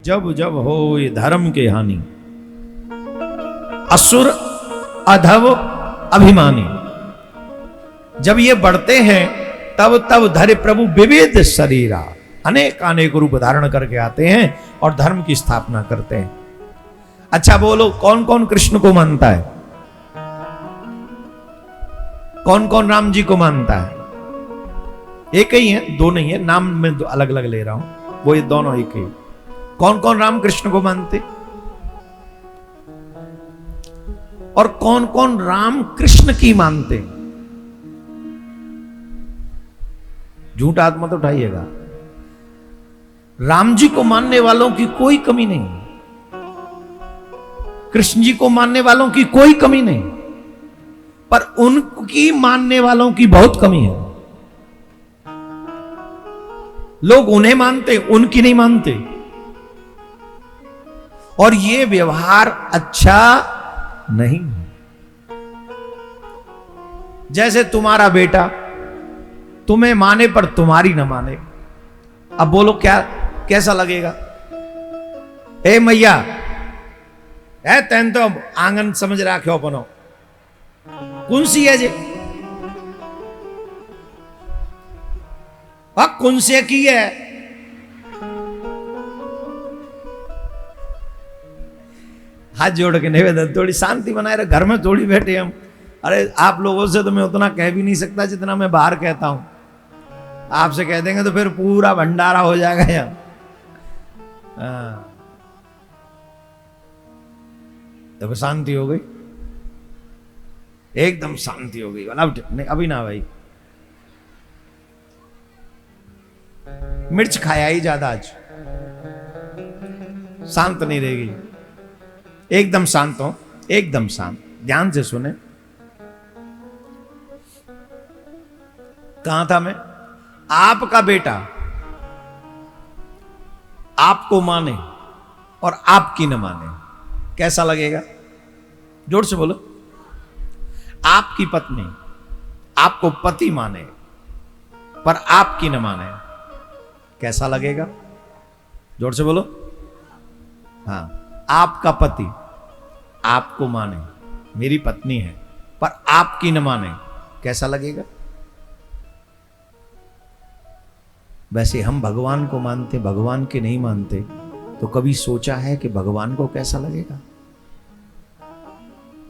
जब जब हो ये धर्म के हानि, असुर अधव अभिमानी, जब ये बढ़ते हैं तब तब धरे प्रभु विविध शरीरा, अनेक अनेक रूप धारण करके आते हैं और धर्म की स्थापना करते हैं। अच्छा बोलो, कौन कौन कृष्ण को मानता है? कौन कौन राम जी को मानता है? एक ही है, दो नहीं है, नाम में अलग अलग ले रहा हूं, वो ये दोनों एक ही। कौन कौन राम कृष्ण को मानते और कौन कौन राम कृष्ण की मानते? झूठ हाथ मत उठाइएगा। राम जी को मानने वालों की कोई कमी नहीं, कृष्ण जी को मानने वालों की कोई कमी नहीं, पर उनकी मानने वालों की बहुत कमी है। लोग उन्हें मानते, उनकी नहीं मानते, और ये व्यवहार अच्छा नहीं। जैसे तुम्हारा बेटा तुम्हें माने पर तुम्हारी न माने, अब बोलो क्या कैसा लगेगा? ए मैया है तेन तो आंगन समझ रहा क्यों बनो, कौन सी है जे कौन से की है? हाथ जोड़ के निवेदन, थोड़ी शांति बनाए रहे, घर में थोड़ी बैठे हम। अरे आप लोगों से तो मैं उतना कह भी नहीं सकता जितना मैं बाहर कहता हूं। आपसे कह देंगे तो फिर पूरा भंडारा हो जाएगा यहाँ। तो शांति हो गई, एकदम शांति हो गई। अब नहीं, अभी ना भाई, मिर्च खाया ही ज्यादा आज, शांत नहीं रहेगी। एकदम शांत हो, एकदम शांत, ध्यान से सुने। कहां था मैं? आपका बेटा आपको माने और आपकी न माने, कैसा लगेगा? जोर से बोलो। आपकी पत्नी आपको पति माने पर आपकी न माने, कैसा लगेगा? जोर से बोलो। हाँ, आपका पति आपको माने, मेरी पत्नी है, पर आपकी न माने, कैसा लगेगा? वैसे हम भगवान को मानते, भगवान के नहीं मानते, तो कभी सोचा है कि भगवान को कैसा लगेगा?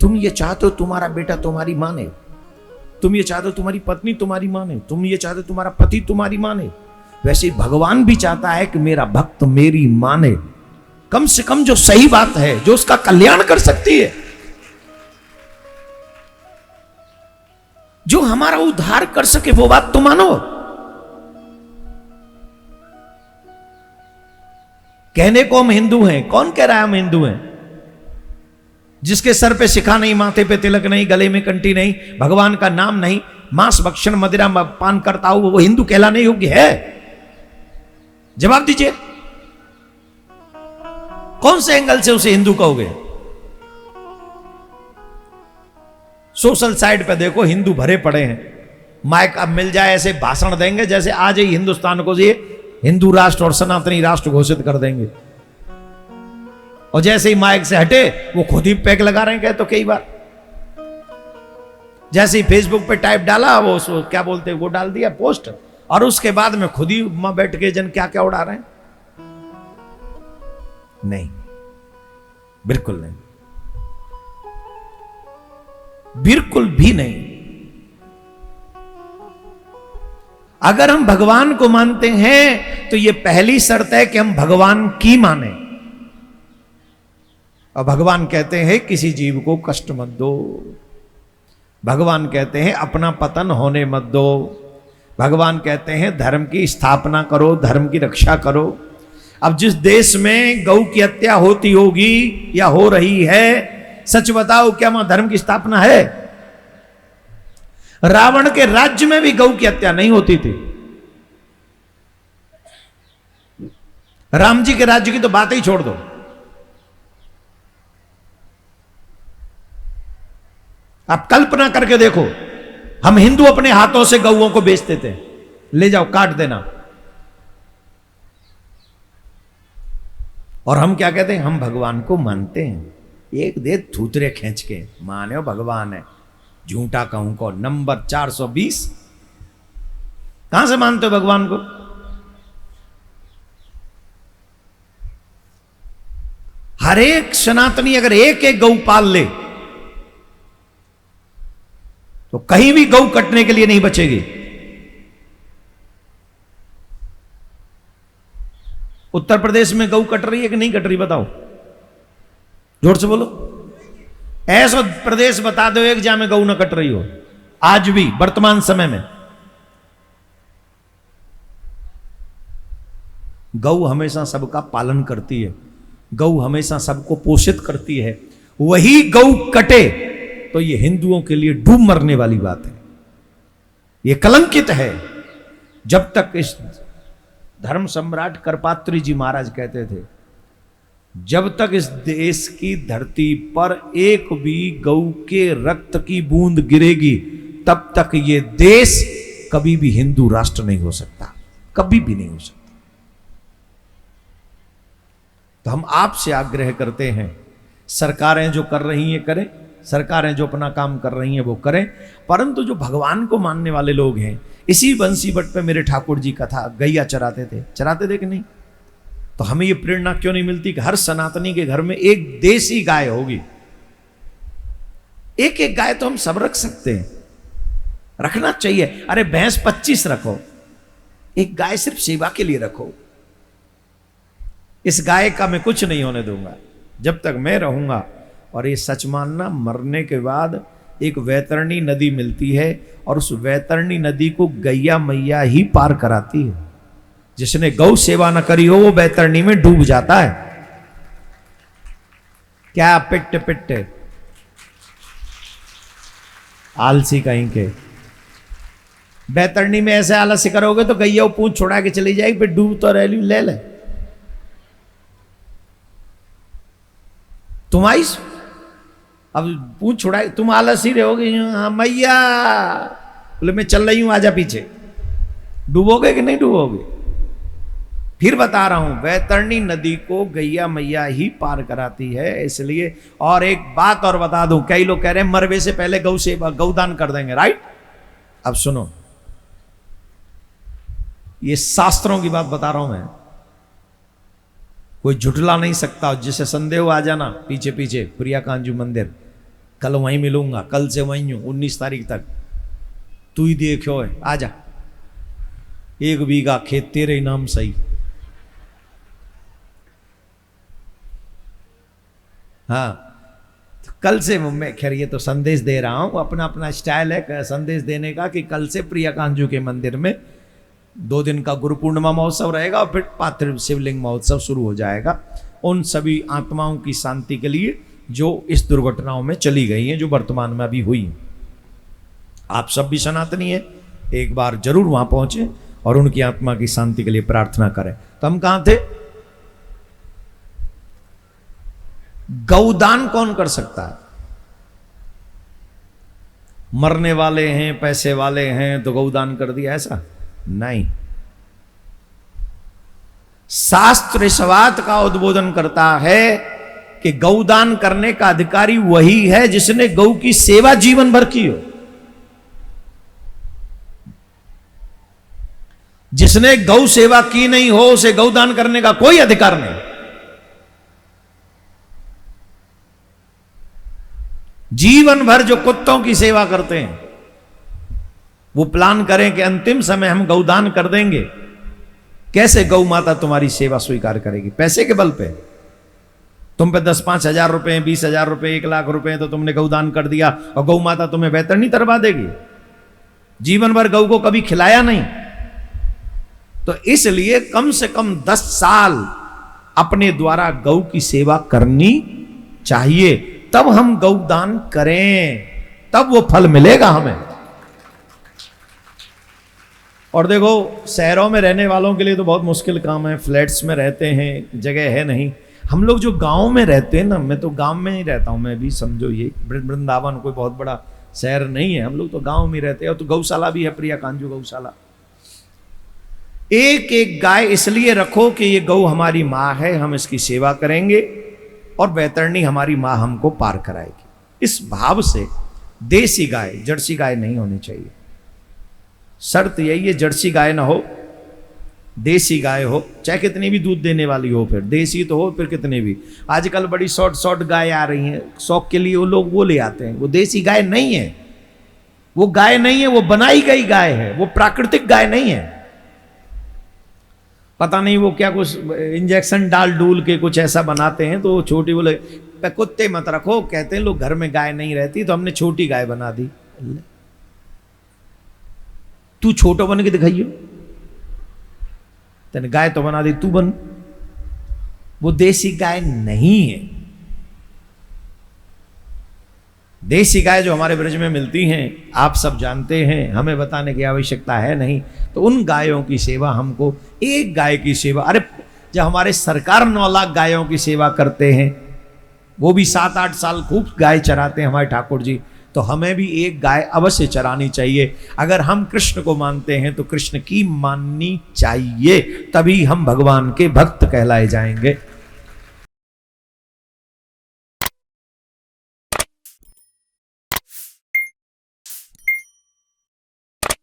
तुम ये चाहते हो तुम्हारा बेटा तुम्हारी माने, तुम ये चाहते हो तुम्हारी पत्नी तुम्हारी माने, तुम ये चाहते हो तुम्हारा पति तुम्हारी माने, वैसे ही भगवान भी चाहता है कि मेरा भक्त मेरी माने, कम से कम जो सही बात है, जो उसका कल्याण कर सकती है, जो हमारा उद्धार कर सके, वो बात तो मानो। कहने को हम हिंदू हैं, कौन कह रहा है हम हिंदू हैं? जिसके सर पे शिखा नहीं, माथे पे तिलक नहीं, गले में कंठी नहीं, भगवान का नाम नहीं, मांस भक्षण मदिरा पान करता हो, वो हिंदू कहलाने योग्य है? जवाब दीजिए, कौन से एंगल से उसे हिंदू कहोगे? सोशल साइट पे देखो, हिंदू भरे पड़े हैं, माइक अब मिल जाए ऐसे भाषण देंगे जैसे आज ही हिंदुस्तान को ये हिंदू राष्ट्र और सनातनी राष्ट्र घोषित कर देंगे, और जैसे ही माइक से हटे वो खुद ही पैक लगा रहे हैं। कहे तो कई बार जैसे ही फेसबुक पे टाइप डाला, वो क्या बोलते हैं, वो डाल दिया पोस्ट, और उसके बाद में खुद ही वहां बैठ के जन क्या क्या उड़ा रहे हैं। नहीं, बिल्कुल नहीं, बिल्कुल भी नहीं। अगर हम भगवान को मानते हैं तो यह पहली शर्त है कि हम भगवान की माने, और भगवान कहते हैं किसी जीव को कष्ट मत दो, भगवान कहते हैं अपना पतन होने मत दो, भगवान कहते हैं धर्म की स्थापना करो, धर्म की रक्षा करो। अब जिस देश में गौ की हत्या होती होगी या हो रही है, सच बताओ क्या वहां धर्म की स्थापना है? रावण के राज्य में भी गौ की हत्या नहीं होती थी। राम जी के राज्य की तो बात ही छोड़ दो। आप कल्पना करके देखो, हम हिंदू अपने हाथों से गौओं को बेचते थे, ले जाओ काट देना, और हम क्या कहते हैं, हम भगवान को मानते हैं। एक दे थूतरे खींच के माने हो भगवान है, झूठा कहूं को नंबर 420। कहां से मानते हो भगवान को? हर एक सनातनी अगर एक एक गौ पाल ले तो कहीं भी गौ कटने के लिए नहीं बचेगी। उत्तर प्रदेश में गौ कट रही है कि नहीं कट रही? बताओ, जोर से बोलो। ऐसा प्रदेश बता दो एक जहां में गौ ना कट रही हो आज भी वर्तमान समय में। गौ हमेशा सबका पालन करती है, गौ हमेशा सबको पोषित करती है। वही गौ कटे तो ये हिंदुओं के लिए डूब मरने वाली बात है, ये कलंकित है। जब तक इस धर्म सम्राट करपात्री जी महाराज कहते थे, जब तक इस देश की धरती पर एक भी गौ के रक्त की बूंद गिरेगी तब तक ये देश कभी भी हिंदू राष्ट्र नहीं हो सकता, कभी भी नहीं हो सकता। तो हम आपसे आग्रह करते हैं, सरकारें जो कर रही हैं करें, सरकारें जो अपना काम कर रही हैं वो करें, परंतु जो भगवान को मानने वाले लोग हैं, इसी बंसीबट पे मेरे ठाकुर जी कथा गैया चराते थे कि नहीं? तो हमें ये प्रेरणा क्यों नहीं मिलती कि हर सनातनी के घर में एक देसी गाय होगी? एक एक गाय तो हम सब रख सकते हैं, रखना चाहिए। अरे भैंस 25 रखो, एक गाय सिर्फ सेवा के लिए रखो। इस गाय का मैं कुछ नहीं होने दूंगा जब तक मैं रहूंगा। और ये सच मानना, मरने के बाद एक वैतरणी नदी मिलती है और उस वैतरणी नदी को गैया मैया ही पार कराती है। जिसने गौ सेवा न करी हो वो वैतरणी में डूब जाता है। क्या पिट पिट आलसी कहीं के। वैतरणी में ऐसे आलस्य करोगे तो गैया वो पूंछ छोड़ा के चली जाएगी, फिर डूब तो रह ले ले। तुम आई अब पूछ छोड़ा, तुम आलस ही रहोगे। हाँ मैया, बोले मैं चल रही हूं आजा पीछे। डूबोगे कि नहीं डूबोगे? फिर बता रहा हूं, वैतरणी नदी को गैया मैया ही पार कराती है, इसलिए। और एक बात और बता दूं, कई लोग कह रहे हैं मरवे से पहले गौ सेवा गौदान कर देंगे, राइट? अब सुनो, ये शास्त्रों की बात बता रहा हूं मैं, कोई झुठला नहीं सकता। जिसे संदेह हो आ जाना पीछे पीछे प्रिया कांजू मंदिर, कल वहीं मिलूंगा, कल से वहीं हूं 19 तारीख तक। तू ही देखो है, आजा। 1 बीघा खेत तेरे नाम सही। हाँ, तो कल से मैं, खैर ये तो संदेश दे रहा हूं, अपना अपना स्टाइल है संदेश देने का, कि कल से प्रिया कांजू के मंदिर में 2 दिन का गुरु पूर्णिमा महोत्सव रहेगा और फिर पार्थिव शिवलिंग महोत्सव शुरू हो जाएगा। उन सभी आत्माओं की शांति के लिए जो इस दुर्घटनाओं में चली गई हैं, जो वर्तमान में अभी हुई। आप सब भी सनातनी हैं, एक बार जरूर वहां पहुंचे और उनकी आत्मा की शांति के लिए प्रार्थना करें। तो हम कहां थे? गौदान कौन कर सकता है? मरने वाले हैं, पैसे वाले हैं तो गौदान कर दिया, ऐसा नहीं। शास्त्र इस बात का उद्बोधन करता है कि गौदान करने का अधिकारी वही है जिसने गौ की सेवा जीवन भर की हो। जिसने गौ सेवा की नहीं हो उसे गौदान करने का कोई अधिकार नहीं। जीवन भर जो कुत्तों की सेवा करते हैं वो प्लान करें कि अंतिम समय हम गौदान कर देंगे, कैसे गौ माता तुम्हारी सेवा स्वीकार करेगी? पैसे के बल पे। तुम पे 10-5 हजार रुपए, 20 हजार रुपए, 1 लाख रुपए तो तुमने गौदान कर दिया और गौ माता तुम्हें वैतरणी तरवा देगी? जीवन भर गौ को कभी खिलाया नहीं। तो इसलिए कम से कम 10 साल अपने द्वारा गौ की सेवा करनी चाहिए, तब हम गौदान करें, तब वो फल मिलेगा हमें। और देखो, शहरों में रहने वालों के लिए तो बहुत मुश्किल काम है, फ्लैट्स में रहते हैं, जगह है नहीं। हम लोग जो गांव में रहते हैं ना, मैं तो गांव में ही रहता हूं, मैं भी समझो ये वृंदावन कोई बहुत बड़ा शहर नहीं है, हम लोग तो गांव में रहते हैं। और तो गौशाला भी है, प्रिया कांजू गौशाला। एक एक गाय इसलिए रखो कि ये गौ हमारी माँ है, हम इसकी सेवा करेंगे और बैतरणी हमारी माँ हमको पार कराएगी। इस भाव से देसी गाय, जर्सी गाय नहीं होनी चाहिए। शर्त यही है जर्सी गाय ना हो, देसी गाय हो, चाहे कितनी भी दूध देने वाली हो, फिर देसी तो हो, फिर कितने भी। आजकल बड़ी शॉर्ट गाय आ रही हैं, शौक के लिए वो लोग वो ले आते हैं, वो देसी गाय नहीं है, वो गाय नहीं है, वो बनाई गई गाय है, वो प्राकृतिक गाय नहीं है। पता नहीं वो क्या कुछ इंजेक्शन डाल डूल के कुछ ऐसा बनाते हैं, तो छोटी बोले कुत्ते मत रखो, कहते हैं लोग घर में गाय नहीं रहती तो हमने छोटी गाय बना दी। तू छोटो बन के दिखाइयो, तेने गाय तो बना दी, तू बन। वो देसी गाय नहीं है। देसी गाय जो हमारे ब्रज में मिलती हैं आप सब जानते हैं, हमें बताने की आवश्यकता है नहीं। तो उन गायों की सेवा हमको, एक गाय की सेवा, अरे जब हमारे सरकार 9 लाख गायों की सेवा करते हैं, वो भी 7-8 साल खूब गाय चराते हैं हमारे ठाकुर जी, तो हमें भी एक गाय अवश्य चरानी चाहिए। अगर हम कृष्ण को मानते हैं तो कृष्ण की माननी चाहिए, तभी हम भगवान के भक्त कहलाए जाएंगे।